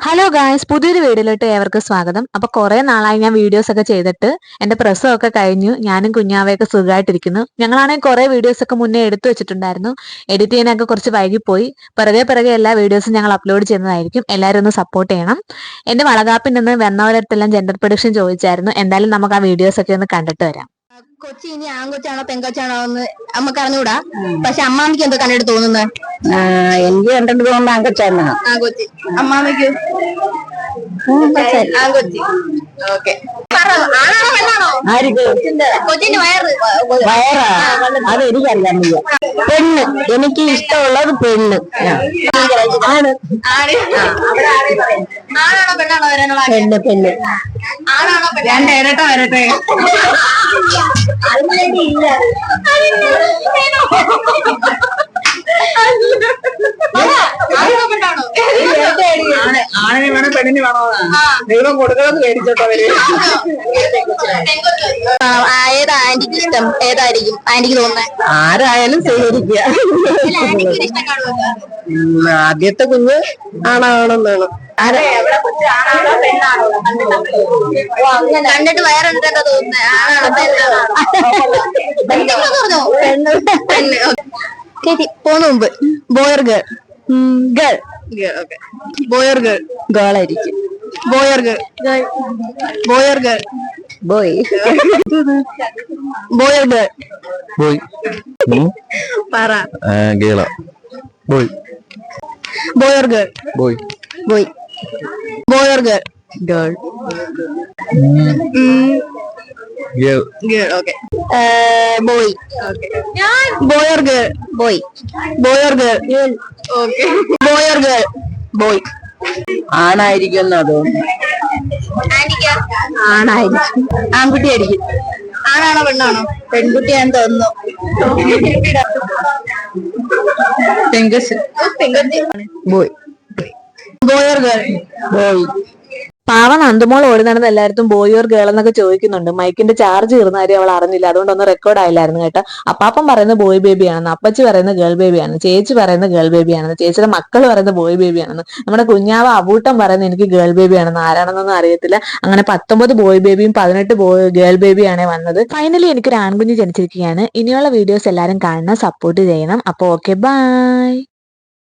Hello guys, പുതിയൊരു വീഡിയോയിലോട്ട് ഏവർക്കും സ്വാഗതം. അപ്പൊ കുറെ നാളായി ഞാൻ വീഡിയോസ് ഒക്കെ ചെയ്തിട്ട് എന്റെ പ്രസവമൊക്കെ കഴിഞ്ഞു. ഞാനും കുഞ്ഞാവയൊക്കെ സുഖമായിട്ടിരിക്കുന്നു. ഞങ്ങളാണെങ്കിൽ കുറെ വീഡിയോസ് ഒക്കെ മുന്നേ എടുത്തു വെച്ചിട്ടുണ്ടായിരുന്നു. എഡിറ്റ് ചെയ്യാനൊക്കെ കുറച്ച് വൈകിപ്പോയി. പിറകെ എല്ലാ വീഡിയോസും ഞങ്ങൾ അപ്ലോഡ് ചെയ്യുന്നതായിരിക്കും. എല്ലാവരും ഒന്ന് സപ്പോർട്ട് ചെയ്യണം. എന്റെ വളകാപ്പിൽ നിന്ന് വന്നവരടുത്തെല്ലാം ജെൻഡർ പ്രൊഡിക്ഷൻ ചോദിച്ചായിരുന്നു. എന്തായാലും നമുക്ക് ആ വീഡിയോസ് ഒക്കെ ഒന്ന് കണ്ടിട്ട് വരാം. കൊച്ചി ഇനി ആൺകൊച്ചാണോ പെങ്കൊച്ചാണോ എന്ന് നമുക്ക് അറിഞ്ഞൂടാ. പക്ഷെ അമ്മാമ്മക്ക് എന്തോ കണ്ടിട്ട് തോന്നുന്നത്? എനിക്ക് കണ്ടിട്ട് തോന്നുന്നു ആൺകൊച്ചാണ്. ആൺകൊച്ചി. അമ്മാമ്മക്ക് ആൺകൊച്ചി. ഓക്കെ. ആണാണോ പെണ്ണാണോ? കൊച്ചിന്റെ വയറ് വയറാ? അത് എനിക്കറിയാൻ വയ്യ. പെണ്ണ്. എനിക്ക് ഇഷ്ടമുള്ളത് പെണ്ണ്. ആണാണോ പെണ്ണാണോ വരാനുള്ള? പെണ്ണ് പെണ്ണ്. ആണാണോ പെണ്ണ്? ഇരട്ട വരട്ടെ. ആണിന് വേണം പെണ്ണിന് വേണോ? ദൈവം കൊടുക്കുന്നത് മേടിച്ചോട്ടോ അവര്. ഏതാ ആന്റിക്ക് ഇഷ്ടം? ഏതായിരിക്കും ആന്റിക്ക് തോന്നുന്നത്? ആരായാലും സ്വീകരിക്കുക. ആദ്യത്തെ കുഞ്ഞ് ആണാണെന്നാണ്. കണ്ടിട്ട് വയറുണ്ടോ തോന്നുന്നത്? ആണാണോ പെണ്ണ്? ശരി, പോന്ന മുമ്പ് boy or girl. Girl. Okay. Boy or girl. Girl ആയിരിക്കും. Boy or girl. Boy or girl. Boy. Boy or girl. Boy. പറ. Girl. Boy. Boy or girl. Boy. Boy. Boy or girl. Girl. Girl. Girl. Okay. Boy. Okay. Boy or girl. Boy. Boy or girl. Okay. Boy or girl. Boy. ആണായിരിക്കും എന്നാ തോന്നുന്നു. ആണായിരിക്കും. ആൺകുട്ടിയായിരിക്കും. ആണാണോ പെണ്ണാണോ? പെൺകുട്ടിയാന്ന് തോന്നുന്നു. പെങ്കൊച്ച്. ബോയ്. Boy or girl. ബോയ്. പാവ നന്ദമോൾ ഓടി നടന്ന് എല്ലായിടത്തും ബോയ് ഓർ ഗേൾ എന്നൊക്കെ ചോദിക്കുന്നുണ്ട്. മൈക്കിന്റെ ചാർജ് തീർന്ന കാര്യം അവൾ അറിഞ്ഞില്ല. അതുകൊണ്ടൊന്നും റെക്കോർഡ് ആയില്ലായിരുന്നു കേട്ടോ. അപ്പാപ്പൻ പറയുന്നത് ബോയ് ബേബി ആണെന്ന്, അപ്പച്ചി പറയുന്നത് ഗേൾ ബേബി ആണെന്ന്, ചേച്ചി പറയുന്നത് ഗേൾ ബേബി ആണെന്ന്, ചേച്ചിയുടെ മക്കൾ പറയുന്നത് ബോയ് ബേബി ആണെന്ന്, നമ്മുടെ കുഞ്ഞാവ അബൂട്ടം പറയുന്നത് എനിക്ക് ഗേൾ ബേബി ആണെന്ന്. ആരാണെന്നൊന്നും അറിയത്തില്ല. അങ്ങനെ 19 ബോയ് ബേബിയും 18 ഗേൾ ബേബിയാണ് വന്നത്. ഫൈനലി എനിക്കൊരു ആൺകുഞ്ഞ് ജനിച്ചിരിക്കുകയാണ്. ഇനിയുള്ള വീഡിയോസ് എല്ലാവരും കാണണം, സപ്പോർട്ട് ചെയ്യണം. അപ്പൊ ഓക്കെ, ബൈ.